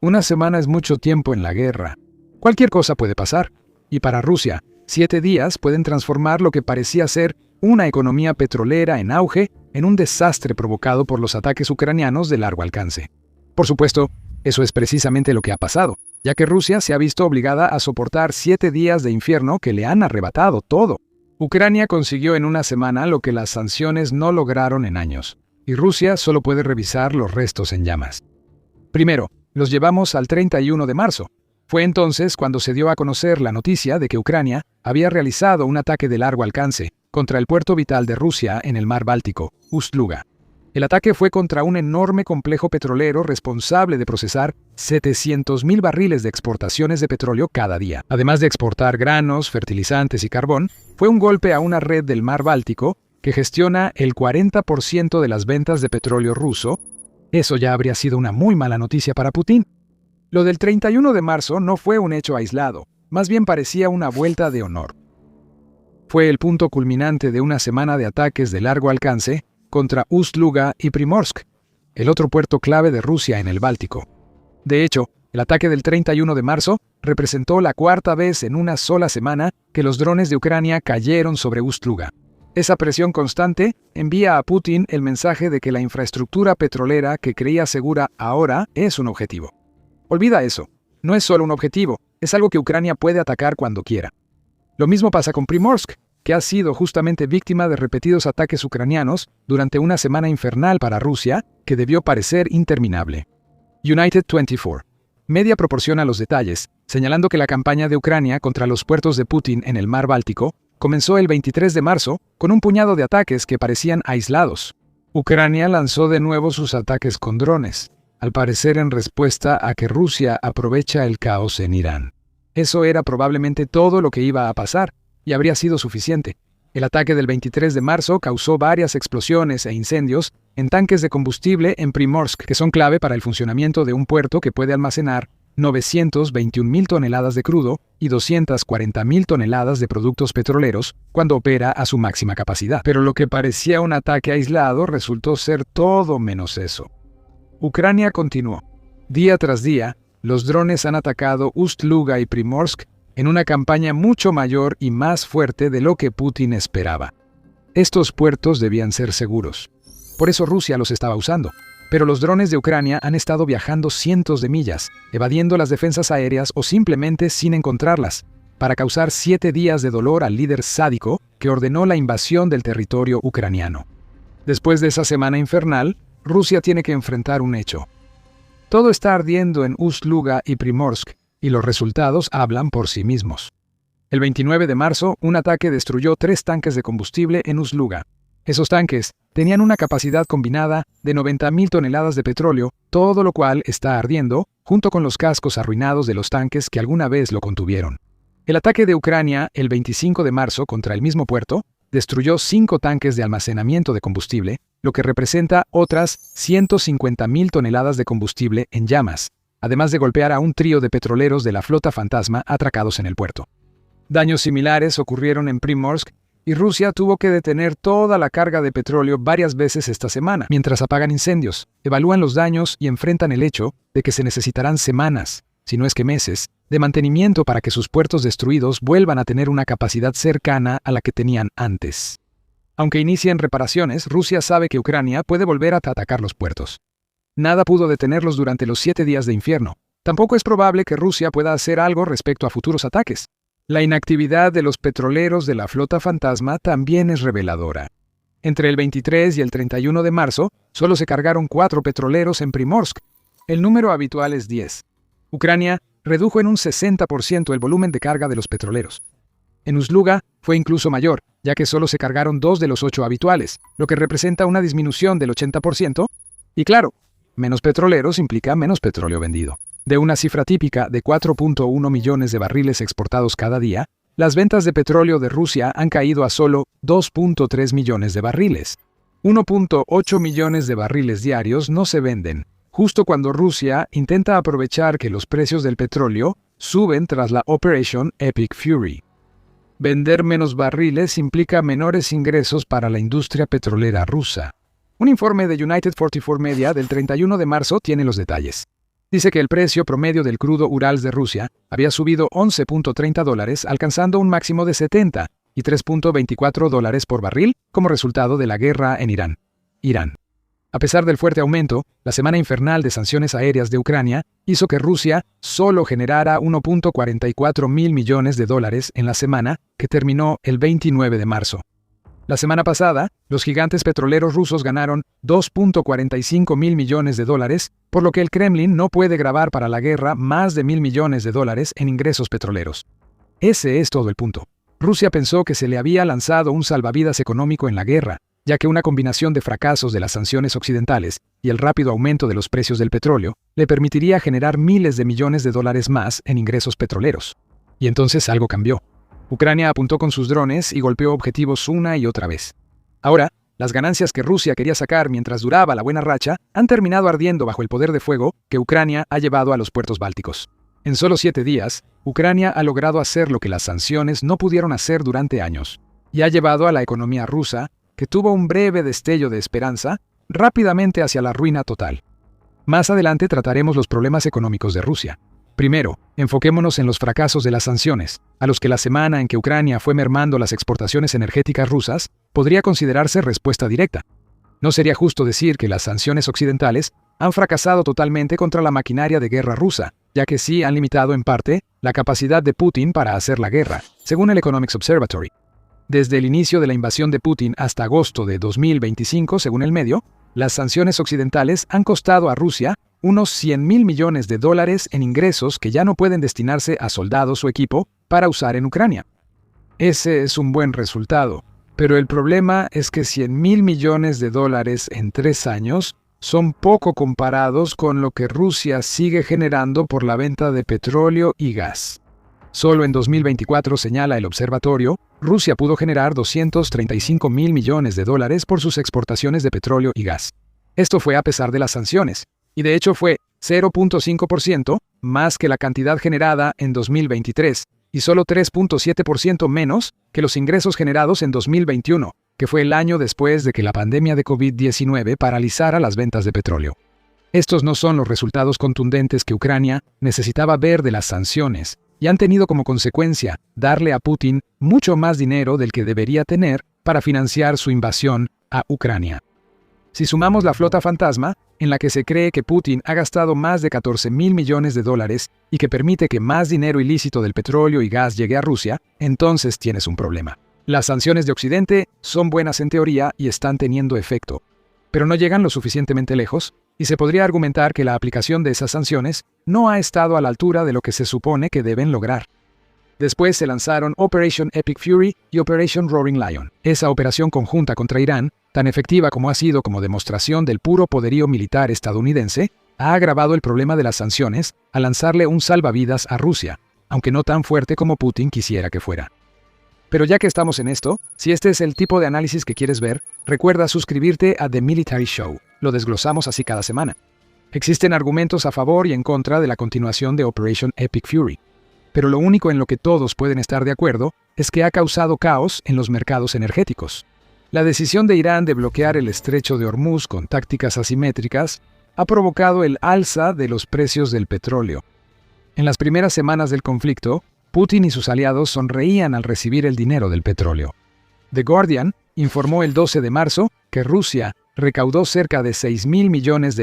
Una semana es mucho tiempo en la guerra. Cualquier cosa puede pasar. Y para Rusia, 7 días pueden transformar lo que parecía ser una economía petrolera en auge en un desastre provocado por los ataques ucranianos de largo alcance. Por supuesto, eso es precisamente lo que ha pasado, ya que Rusia se ha visto obligada a soportar 7 días de infierno que le han arrebatado todo. Ucrania consiguió en una semana lo que las sanciones no lograron en años, y Rusia solo puede revisar los restos en llamas. Primero, los llevamos al 31 de marzo. Fue entonces cuando se dio a conocer la noticia de que Ucrania había realizado un ataque de largo alcance contra el puerto vital de Rusia en el mar Báltico, Ust-Luga. El ataque fue contra un enorme complejo petrolero responsable de procesar 700.000 barriles de exportaciones de petróleo cada día. Además de exportar granos, fertilizantes y carbón, fue un golpe a una red del mar Báltico que gestiona el 40% de las ventas de petróleo ruso. Eso ya habría sido una muy mala noticia para Putin. Lo del 31 de marzo no fue un hecho aislado, más bien parecía una vuelta de honor. Fue el punto culminante de una semana de ataques de largo alcance contra Ust-Luga y Primorsk, el otro puerto clave de Rusia en el Báltico. De hecho, el ataque del 31 de marzo representó la 4ª vez en una sola semana que los drones de Ucrania cayeron sobre Ust-Luga. Esa presión constante envía a Putin el mensaje de que la infraestructura petrolera que creía segura ahora es un objetivo. Olvida eso. No es solo un objetivo, es algo que Ucrania puede atacar cuando quiera. Lo mismo pasa con Primorsk, que ha sido justamente víctima de repetidos ataques ucranianos durante una semana infernal para Rusia que debió parecer interminable. United 24 Media proporciona los detalles, señalando que la campaña de Ucrania contra los puertos de Putin en el mar Báltico comenzó el 23 de marzo con un puñado de ataques que parecían aislados. Ucrania lanzó de nuevo sus ataques con drones, al parecer en respuesta a que Rusia aprovecha el caos en Irán. Eso era probablemente todo lo que iba a pasar, y habría sido suficiente. El ataque del 23 de marzo causó varias explosiones e incendios en tanques de combustible en Primorsk, que son clave para el funcionamiento de un puerto que puede almacenar 921.000 toneladas de crudo y 240.000 toneladas de productos petroleros cuando opera a su máxima capacidad. Pero lo que parecía un ataque aislado resultó ser todo menos eso. Ucrania continuó. Día tras día, los drones han atacado Ust-Luga y Primorsk en una campaña mucho mayor y más fuerte de lo que Putin esperaba. Estos puertos debían ser seguros. Por eso Rusia los estaba usando. Pero los drones de Ucrania han estado viajando cientos de millas, evadiendo las defensas aéreas o simplemente sin encontrarlas, para causar 7 días de dolor al líder sádico que ordenó la invasión del territorio ucraniano. Después de esa semana infernal, Rusia tiene que enfrentar un hecho. Todo está ardiendo en Ust-Luga y Primorsk, y los resultados hablan por sí mismos. El 29 de marzo, un ataque destruyó 3 tanques de combustible en Ust-Luga. Esos tanques tenían una capacidad combinada de 90.000 toneladas de petróleo, todo lo cual está ardiendo, junto con los cascos arruinados de los tanques que alguna vez lo contuvieron. El ataque de Ucrania, el 25 de marzo, contra el mismo puerto, destruyó 5 tanques de almacenamiento de combustible, lo que representa otras 150.000 toneladas de combustible en llamas, además de golpear a un trío de petroleros de la flota fantasma atracados en el puerto. Daños similares ocurrieron en Primorsk, y Rusia tuvo que detener toda la carga de petróleo varias veces esta semana, mientras apagan incendios, evalúan los daños y enfrentan el hecho de que se necesitarán semanas, si no es que meses, de mantenimiento para que sus puertos destruidos vuelvan a tener una capacidad cercana a la que tenían antes. Aunque inicien reparaciones, Rusia sabe que Ucrania puede volver a atacar los puertos. Nada pudo detenerlos durante los 7 días de infierno. Tampoco es probable que Rusia pueda hacer algo respecto a futuros ataques. La inactividad de los petroleros de la flota fantasma también es reveladora. Entre el 23 y el 31 de marzo, solo se cargaron 4 petroleros en Primorsk. El número habitual es 10. Ucrania redujo en un 60% el volumen de carga de los petroleros. En Ust-Luga fue incluso mayor, ya que solo se cargaron 2 de los 8 habituales, lo que representa una disminución del 80%. Y claro, menos petroleros implica menos petróleo vendido. De una cifra típica de 4.1 millones de barriles exportados cada día, las ventas de petróleo de Rusia han caído a solo 2.3 millones de barriles. 1.8 millones de barriles diarios no se venden, justo cuando Rusia intenta aprovechar que los precios del petróleo suben tras la Operation Epic Fury. Vender menos barriles implica menores ingresos para la industria petrolera rusa. Un informe de United 44 Media del 31 de marzo tiene los detalles. Dice que el precio promedio del crudo Urals de Rusia había subido $11.30, alcanzando un máximo de 70 y $3.24 por barril como resultado de la guerra en Irán. A pesar del fuerte aumento, la semana infernal de sanciones aéreas de Ucrania hizo que Rusia solo generara $1.44 mil millones en la semana que terminó el 29 de marzo. La semana pasada, los gigantes petroleros rusos ganaron $2.45 mil millones, por lo que el Kremlin no puede grabar para la guerra más de $1.000 millones en ingresos petroleros. Ese es todo el punto. Rusia pensó que se le había lanzado un salvavidas económico en la guerra, ya que una combinación de fracasos de las sanciones occidentales y el rápido aumento de los precios del petróleo le permitiría generar miles de millones de dólares más en ingresos petroleros. Y entonces algo cambió. Ucrania apuntó con sus drones y golpeó objetivos una y otra vez. Ahora, las ganancias que Rusia quería sacar mientras duraba la buena racha han terminado ardiendo bajo el poder de fuego que Ucrania ha llevado a los puertos bálticos. En solo 7 días, Ucrania ha logrado hacer lo que las sanciones no pudieron hacer durante años, y ha llevado a la economía rusa, que tuvo un breve destello de esperanza, rápidamente hacia la ruina total. Más adelante trataremos los problemas económicos de Rusia. Primero, enfoquémonos en los fracasos de las sanciones, a los que la semana en que Ucrania fue mermando las exportaciones energéticas rusas podría considerarse respuesta directa. No sería justo decir que las sanciones occidentales han fracasado totalmente contra la maquinaria de guerra rusa, ya que sí han limitado en parte la capacidad de Putin para hacer la guerra, según el Economics Observatory. Desde el inicio de la invasión de Putin hasta agosto de 2025, según el medio, las sanciones occidentales han costado a Rusia unos $100.000 millones en ingresos que ya no pueden destinarse a soldados o equipo para usar en Ucrania. Ese es un buen resultado, pero el problema es que $100.000 millones en 3 años son poco comparados con lo que Rusia sigue generando por la venta de petróleo y gas. Solo en 2024, señala el observatorio, Rusia pudo generar $235.000 millones por sus exportaciones de petróleo y gas. Esto fue a pesar de las sanciones, y de hecho fue 0.5% más que la cantidad generada en 2023, y solo 3.7% menos que los ingresos generados en 2021, que fue el año después de que la pandemia de COVID-19 paralizara las ventas de petróleo. Estos no son los resultados contundentes que Ucrania necesitaba ver de las sanciones, y han tenido como consecuencia darle a Putin mucho más dinero del que debería tener para financiar su invasión a Ucrania. Si sumamos la flota fantasma, en la que se cree que Putin ha gastado más de $14.000 millones y que permite que más dinero ilícito del petróleo y gas llegue a Rusia, entonces tienes un problema. Las sanciones de Occidente son buenas en teoría y están teniendo efecto, pero no llegan lo suficientemente lejos, y se podría argumentar que la aplicación de esas sanciones no ha estado a la altura de lo que se supone que deben lograr. Después se lanzaron Operation Epic Fury y Operation Roaring Lion. Esa operación conjunta contra Irán, tan efectiva como ha sido como demostración del puro poderío militar estadounidense, ha agravado el problema de las sanciones al lanzarle un salvavidas a Rusia, aunque no tan fuerte como Putin quisiera que fuera. Pero ya que estamos en esto, si este es el tipo de análisis que quieres ver, recuerda suscribirte a The Military Show. Lo desglosamos así cada semana. Existen argumentos a favor y en contra de la continuación de Operation Epic Fury. Pero lo único en lo que todos pueden estar de acuerdo es que ha causado caos en los mercados energéticos. La decisión de Irán de bloquear el estrecho de Hormuz con tácticas asimétricas ha provocado el alza de los precios del petróleo. En las primeras semanas del conflicto, Putin y sus aliados sonreían al recibir el dinero del petróleo. The Guardian informó el 12 de marzo que Rusia recaudó cerca de €6.000 millones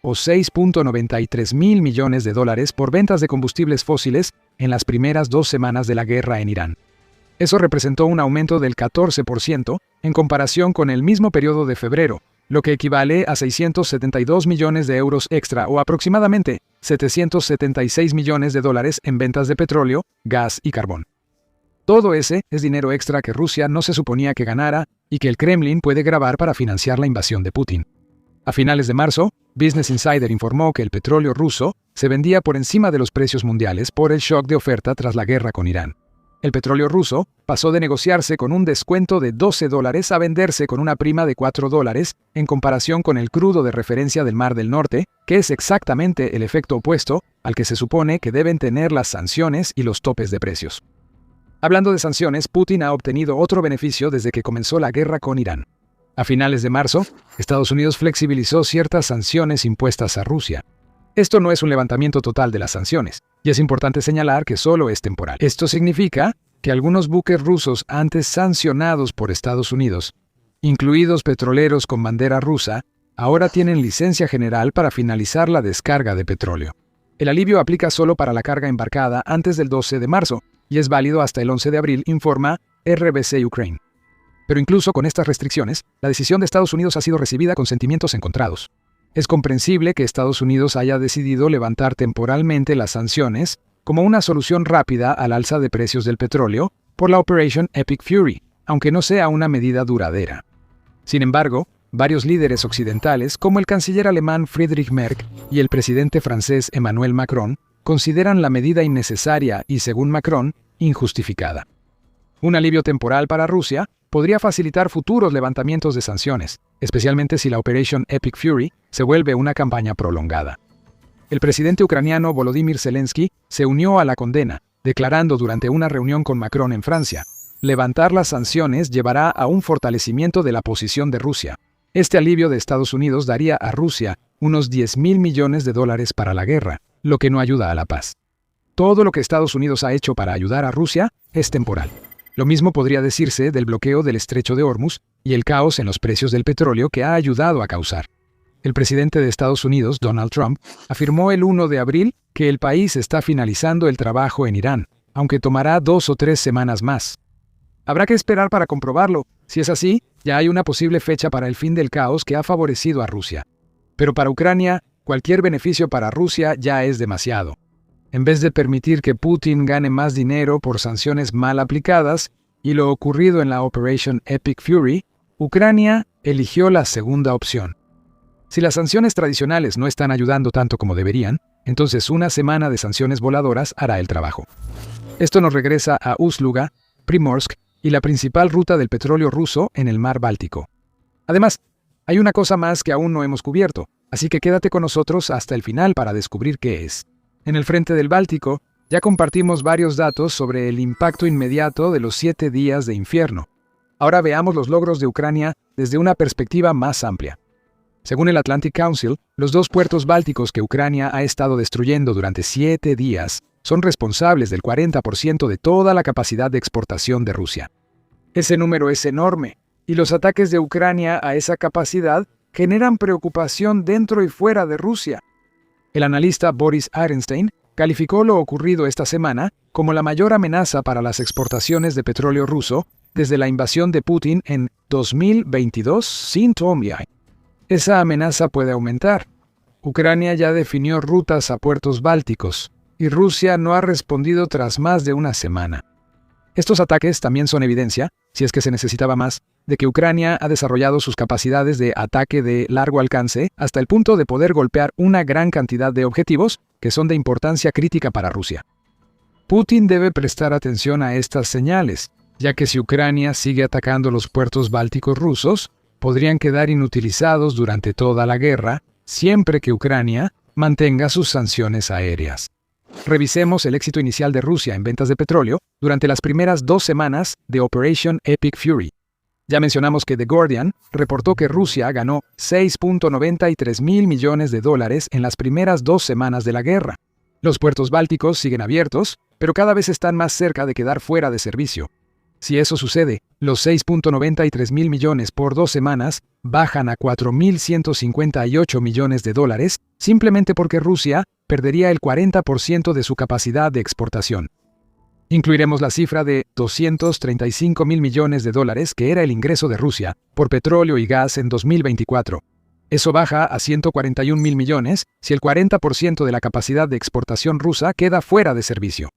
o $6.93 millones por ventas de combustibles fósiles en las primeras 2 semanas de la guerra en Irán. Eso representó un aumento del 14% en comparación con el mismo periodo de febrero, lo que equivale a €672 millones extra o aproximadamente $776 millones en ventas de petróleo, gas y carbón. Todo ese es dinero extra que Rusia no se suponía que ganara y que el Kremlin puede grabar para financiar la invasión de Putin. A finales de marzo, Business Insider informó que el petróleo ruso se vendía por encima de los precios mundiales por el shock de oferta tras la guerra con Irán. El petróleo ruso pasó de negociarse con un descuento de $12 a venderse con una prima de $4 en comparación con el crudo de referencia del Mar del Norte, que es exactamente el efecto opuesto al que se supone que deben tener las sanciones y los topes de precios. Hablando de sanciones, Putin ha obtenido otro beneficio desde que comenzó la guerra con Irán. A finales de marzo, Estados Unidos flexibilizó ciertas sanciones impuestas a Rusia. Esto no es un levantamiento total de las sanciones, y es importante señalar que solo es temporal. Esto significa que algunos buques rusos antes sancionados por Estados Unidos, incluidos petroleros con bandera rusa, ahora tienen licencia general para finalizar la descarga de petróleo. El alivio aplica solo para la carga embarcada antes del 12 de marzo y es válido hasta el 11 de abril, informa RBC Ukraine. Pero incluso con estas restricciones, la decisión de Estados Unidos ha sido recibida con sentimientos encontrados. Es comprensible que Estados Unidos haya decidido levantar temporalmente las sanciones como una solución rápida al alza de precios del petróleo por la Operation Epic Fury, aunque no sea una medida duradera. Sin embargo, varios líderes occidentales, como el canciller alemán Friedrich Merz y el presidente francés Emmanuel Macron, consideran la medida innecesaria y, según Macron, injustificada. Un alivio temporal para Rusia podría facilitar futuros levantamientos de sanciones, especialmente si la Operation Epic Fury se vuelve una campaña prolongada. El presidente ucraniano Volodymyr Zelensky se unió a la condena, declarando durante una reunión con Macron en Francia: levantar las sanciones llevará a un fortalecimiento de la posición de Rusia. Este alivio de Estados Unidos daría a Rusia unos $10.000 millones para la guerra, lo que no ayuda a la paz. Todo lo que Estados Unidos ha hecho para ayudar a Rusia es temporal. Lo mismo podría decirse del bloqueo del Estrecho de Hormuz y el caos en los precios del petróleo que ha ayudado a causar. El presidente de Estados Unidos, Donald Trump, afirmó el 1 de abril que el país está finalizando el trabajo en Irán, aunque tomará 2 o 3 semanas más. Habrá que esperar para comprobarlo. Si es así, ya hay una posible fecha para el fin del caos que ha favorecido a Rusia. Pero para Ucrania, cualquier beneficio para Rusia ya es demasiado. En vez de permitir que Putin gane más dinero por sanciones mal aplicadas y lo ocurrido en la Operation Epic Fury, Ucrania eligió la segunda opción. Si las sanciones tradicionales no están ayudando tanto como deberían, entonces una semana de sanciones voladoras hará el trabajo. Esto nos regresa a Ust-Luga, Primorsk y la principal ruta del petróleo ruso en el mar Báltico. Además, hay una cosa más que aún no hemos cubierto, así que quédate con nosotros hasta el final para descubrir qué es. En el frente del Báltico, ya compartimos varios datos sobre el impacto inmediato de los 7 días de infierno. Ahora veamos los logros de Ucrania desde una perspectiva más amplia. Según el Atlantic Council, los 2 puertos bálticos que Ucrania ha estado destruyendo durante 7 días son responsables del 40% de toda la capacidad de exportación de Rusia. Ese número es enorme, y los ataques de Ucrania a esa capacidad generan preocupación dentro y fuera de Rusia. El analista Boris Ehrenstein calificó lo ocurrido esta semana como la mayor amenaza para las exportaciones de petróleo ruso desde la invasión de Putin en 2022 sin Tomyai. Esa amenaza puede aumentar. Ucrania ya definió rutas a puertos bálticos, y Rusia no ha respondido tras más de una semana. Estos ataques también son evidencia, si es que se necesitaba más, de que Ucrania ha desarrollado sus capacidades de ataque de largo alcance hasta el punto de poder golpear una gran cantidad de objetivos que son de importancia crítica para Rusia. Putin debe prestar atención a estas señales, ya que si Ucrania sigue atacando los puertos bálticos rusos, podrían quedar inutilizados durante toda la guerra, siempre que Ucrania mantenga sus sanciones aéreas. Revisemos el éxito inicial de Rusia en ventas de petróleo durante las primeras 2 semanas de Operation Epic Fury. Ya mencionamos que The Guardian reportó que Rusia ganó $6.93 mil millones en las primeras 2 semanas de la guerra. Los puertos bálticos siguen abiertos, pero cada vez están más cerca de quedar fuera de servicio. Si eso sucede, los $6.93 mil millones por 2 semanas bajan a $4.158 millones simplemente porque Rusia perdería el 40% de su capacidad de exportación. Incluiremos la cifra de $235 mil millones que era el ingreso de Rusia por petróleo y gas en 2024. Eso baja a $141 mil millones si el 40% de la capacidad de exportación rusa queda fuera de servicio.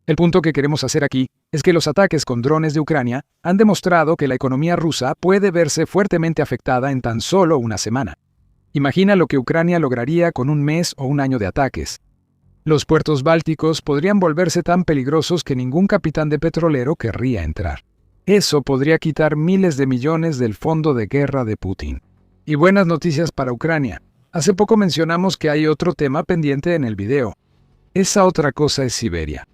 El punto que queremos hacer aquí es que los ataques con drones de Ucrania han demostrado que la economía rusa puede verse fuertemente afectada en tan solo una semana. Imagina lo que Ucrania lograría con un mes o un año de ataques. Los puertos bálticos podrían volverse tan peligrosos que ningún capitán de petrolero querría entrar. Eso podría quitar miles de millones del fondo de guerra de Putin. Y buenas noticias para Ucrania. Hace poco mencionamos que hay otro tema pendiente en el video. Esa otra cosa es Siberia.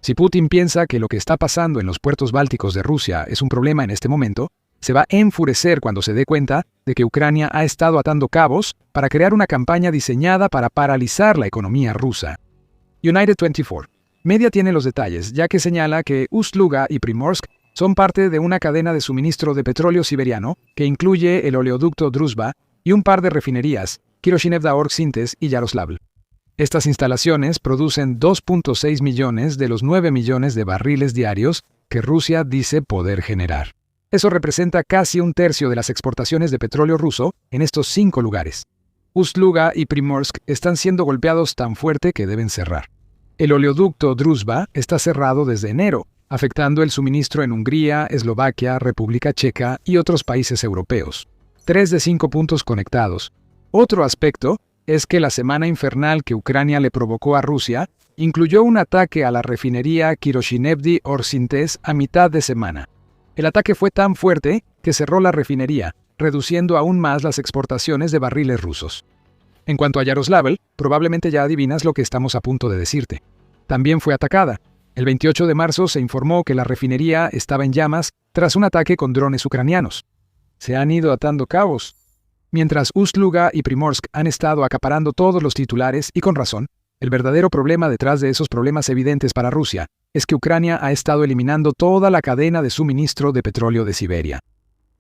Si Putin piensa que lo que está pasando en los puertos bálticos de Rusia es un problema en este momento, se va a enfurecer cuando se dé cuenta de que Ucrania ha estado atando cabos para crear una campaña diseñada para paralizar la economía rusa. United 24. Media tiene los detalles, ya que señala que Ust-Luga y Primorsk son parte de una cadena de suministro de petróleo siberiano que incluye el oleoducto Druzhba y un par de refinerías, Kiroshinevda-Orsk-Sintes y Yaroslavl. Estas instalaciones producen 2.6 millones de los 9 millones de barriles diarios que Rusia dice poder generar. Eso representa casi un tercio de las exportaciones de petróleo ruso en estos 5 lugares. Ust-Luga y Primorsk están siendo golpeados tan fuerte que deben cerrar. El oleoducto Druzhba está cerrado desde enero, afectando el suministro en Hungría, Eslovaquia, República Checa y otros países europeos. 3 de 5 puntos conectados. Otro aspecto es que la semana infernal que Ucrania le provocó a Rusia incluyó un ataque a la refinería Kiroshinevdi-Orsk-Sintes a mitad de semana. El ataque fue tan fuerte que cerró la refinería, reduciendo aún más las exportaciones de barriles rusos. En cuanto a Yaroslavl, probablemente ya adivinas lo que estamos a punto de decirte. También fue atacada. El 28 de marzo se informó que la refinería estaba en llamas tras un ataque con drones ucranianos. Se han ido atando cabos. Mientras Ust-Luga y Primorsk han estado acaparando todos los titulares, y con razón, el verdadero problema detrás de esos problemas evidentes para Rusia es que Ucrania ha estado eliminando toda la cadena de suministro de petróleo de Siberia.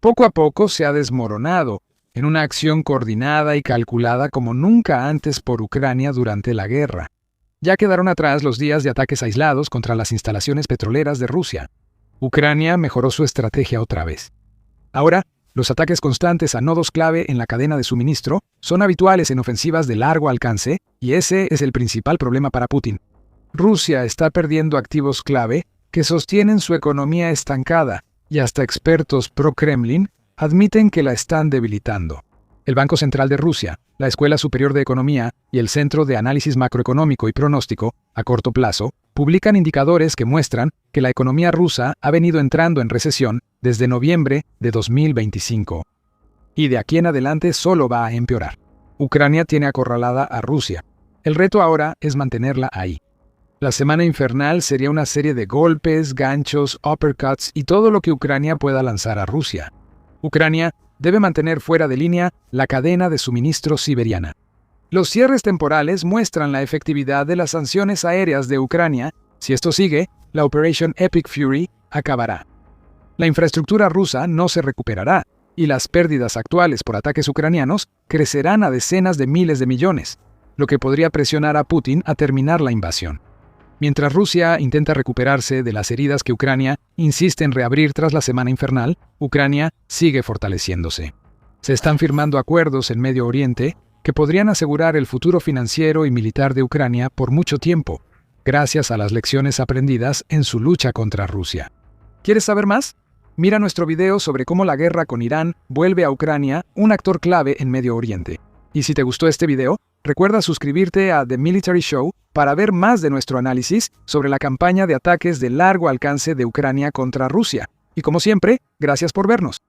Poco a poco se ha desmoronado, en una acción coordinada y calculada como nunca antes por Ucrania durante la guerra. Ya quedaron atrás los días de ataques aislados contra las instalaciones petroleras de Rusia. Ucrania mejoró su estrategia otra vez. Ahora, los ataques constantes a nodos clave en la cadena de suministro son habituales en ofensivas de largo alcance, y ese es el principal problema para Putin. Rusia está perdiendo activos clave que sostienen su economía estancada, y hasta expertos pro-Kremlin admiten que la están debilitando. El Banco Central de Rusia, la Escuela Superior de Economía y el Centro de Análisis Macroeconómico y Pronóstico, a corto plazo, publican indicadores que muestran que la economía rusa ha venido entrando en recesión desde noviembre de 2025. Y de aquí en adelante solo va a empeorar. Ucrania tiene acorralada a Rusia. El reto ahora es mantenerla ahí. La semana infernal sería una serie de golpes, ganchos, uppercuts y todo lo que Ucrania pueda lanzar a Rusia. Ucrania debe mantener fuera de línea la cadena de suministro siberiana. Los cierres temporales muestran la efectividad de las sanciones aéreas de Ucrania. Si esto sigue, la Operation Epic Fury acabará. La infraestructura rusa no se recuperará, y las pérdidas actuales por ataques ucranianos crecerán a decenas de miles de millones, lo que podría presionar a Putin a terminar la invasión. Mientras Rusia intenta recuperarse de las heridas que Ucrania insiste en reabrir tras la semana infernal, Ucrania sigue fortaleciéndose. Se están firmando acuerdos en Medio Oriente que podrían asegurar el futuro financiero y militar de Ucrania por mucho tiempo, gracias a las lecciones aprendidas en su lucha contra Rusia. ¿Quieres saber más? Mira nuestro video sobre cómo la guerra con Irán vuelve a Ucrania un actor clave en Medio Oriente. Y si te gustó este video, recuerda suscribirte a The Military Show para ver más de nuestro análisis sobre la campaña de ataques de largo alcance de Ucrania contra Rusia. Y como siempre, gracias por vernos.